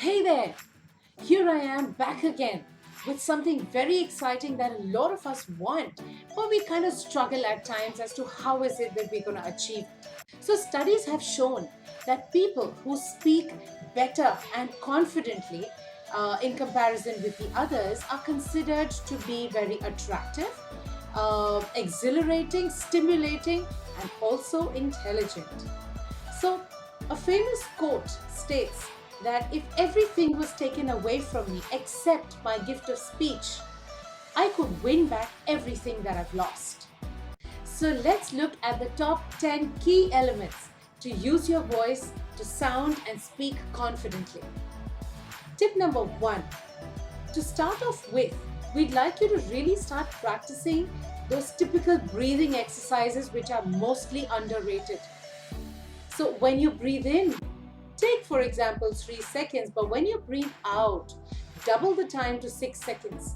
Hey there! Here I am back again with something very exciting that a lot of us want, but we kind of struggle at times as to how is it that we're going to achieve. So, studies have shown that people who speak better and confidently in comparison with the others are considered to be very attractive, exhilarating, stimulating, and also intelligent. So, a famous quote states that if everything was taken away from me except my gift of speech, I could win back everything that I've lost. So, let's look at the top 10 key elements to use your voice to sound and speak confidently. Tip number one, to start off with, we'd like you to really start practicing those typical breathing exercises which are mostly underrated. So when you breathe in, take for example 3 seconds, but when you breathe out, double the time to 6 seconds.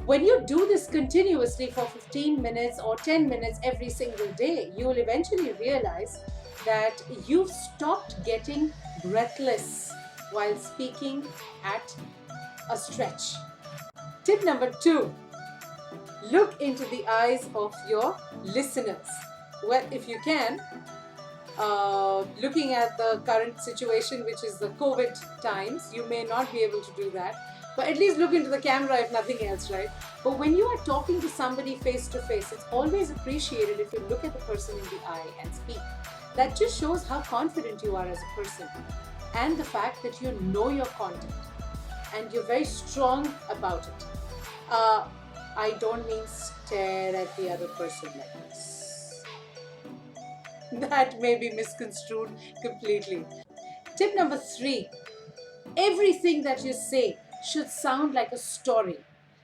When you do this continuously for 15 minutes or 10 minutes every single day, you will eventually realize that you've stopped getting breathless while speaking at a stretch. Tip number two, look into the eyes of your listeners. Well, if you can, looking at the current situation, which is the COVID times, you may not be able to do that. But at least look into the camera if nothing else, right? But when you are talking to somebody face to face, it's always appreciated if you look at the person in the eye and speak. That just shows how confident you are as a person and the fact that you know your content and you're very strong about it. I don't mean stare at the other person like this. That may be misconstrued completely. Tip number three, everything that you say should sound like a story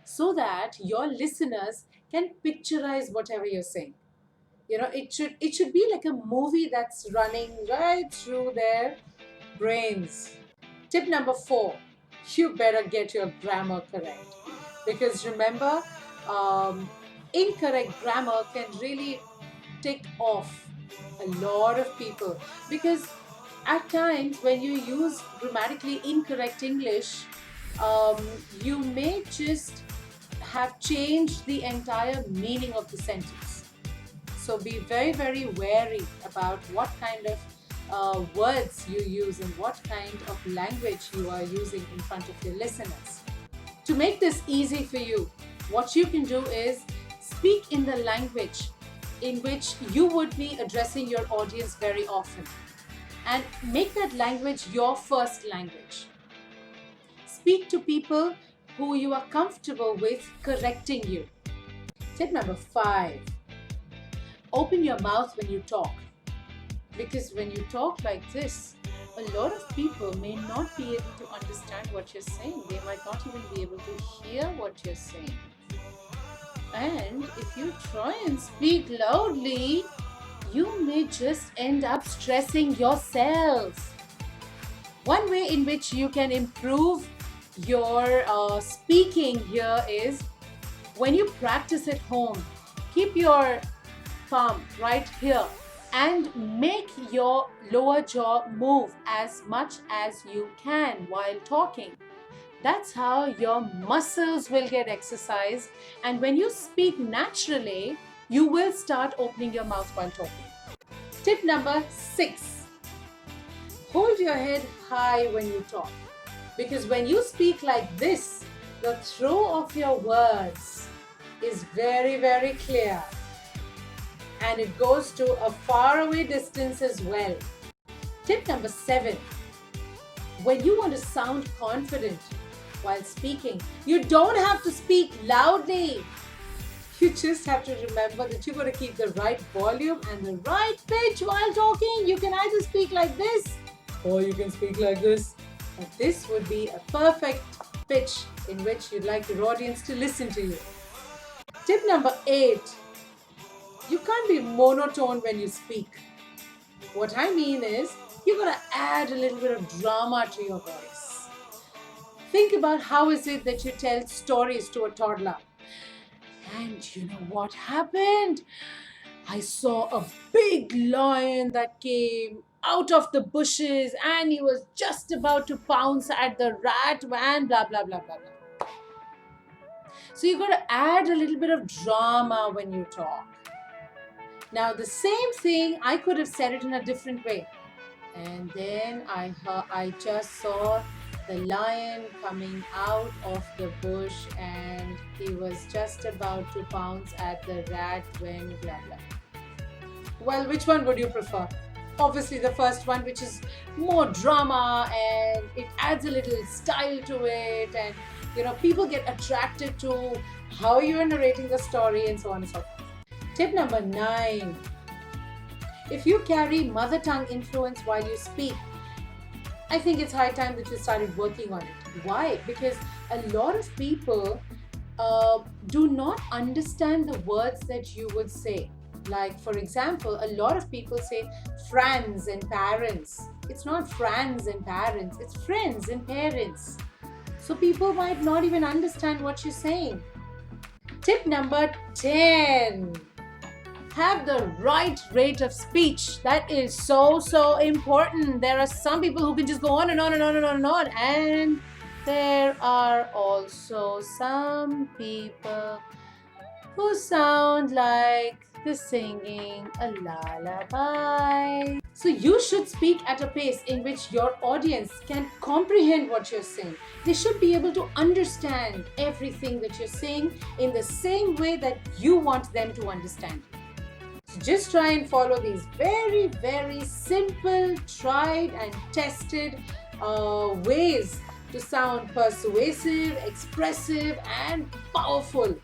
so that your listeners can picturize whatever you're saying. It should be like a movie that's running right through their brains. Tip number four, you better get your grammar correct. Because remember, um, incorrect grammar can really tick off a lot of people. Because at times, when you use grammatically incorrect English, you may just have changed the entire meaning of the sentence. So be very, very wary about what kind of words you use and what kind of language you are using in front of your listeners. To make this easy for you, what you can do is speak in the language in which you would be addressing your audience very often and make that language your first language. Speak to people who you are comfortable with correcting you. Tip number five, open your mouth when you talk. Because when you talk like this, a lot of people may not be able to understand what you're saying. They might not even be able to hear what you're saying. And if you try and speak loudly, you may just end up stressing yourself. One way in which you can improve your speaking here is when you practice at home, keep your palm right here and make your lower jaw move as much as you can while talking. That's how your muscles will get exercised, and when you speak naturally, you will start opening your mouth while talking. Tip number six, hold your head high when you talk, because when you speak like this, the throw of your words is very, very clear and it goes to a faraway distance as well. Tip number seven, when you want to sound confident while speaking, you don't have to speak loudly. You just have to remember that you've got to keep the right volume and the right pitch while talking. You can either speak like this or you can speak like this. And this would be a perfect pitch in which you'd like your audience to listen to you. Tip number eight, you can't be monotone when you speak. What I mean is, you're going to add a little bit of drama to your voice. Think about how is it that you tell stories to a toddler. And you know what happened? I saw a big lion that came out of the bushes and he was just about to pounce at the rat and blah blah blah blah blah. So you got to add a little bit of drama when you talk. Now the same thing I could have said it in a different way. And then I just saw the lion coming out of the bush and he was just about to pounce at the rat when blah blah. Well, which one would you prefer? Obviously the first one, which is more drama and it adds a little style to it, and people get attracted to how you're narrating the story and so on and so forth. Tip number 9. If you carry mother tongue influence while you speak, I think it's high time that you started working on it. Why? Because a lot of people do not understand the words that you would say. Like, for example, a lot of people say friends and parents. It's not friends and parents, it's friends and parents. So people might not even understand what you're saying. Tip number 10. Have the right rate of speech. That is so important. There are some people who can just go on and on and on and on and on, and there are also some people who sound like they're singing a lullaby. So you should speak at a pace in which your audience can comprehend what you're saying. They should be able to understand everything that you're saying in the same way that you want them to understand. Just try and follow these very simple, tried and tested ways to sound persuasive, expressive and powerful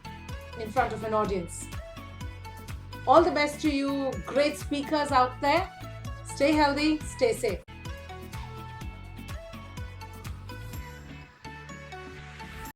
in front of an audience. All the best to you great speakers out there. Stay healthy, stay safe.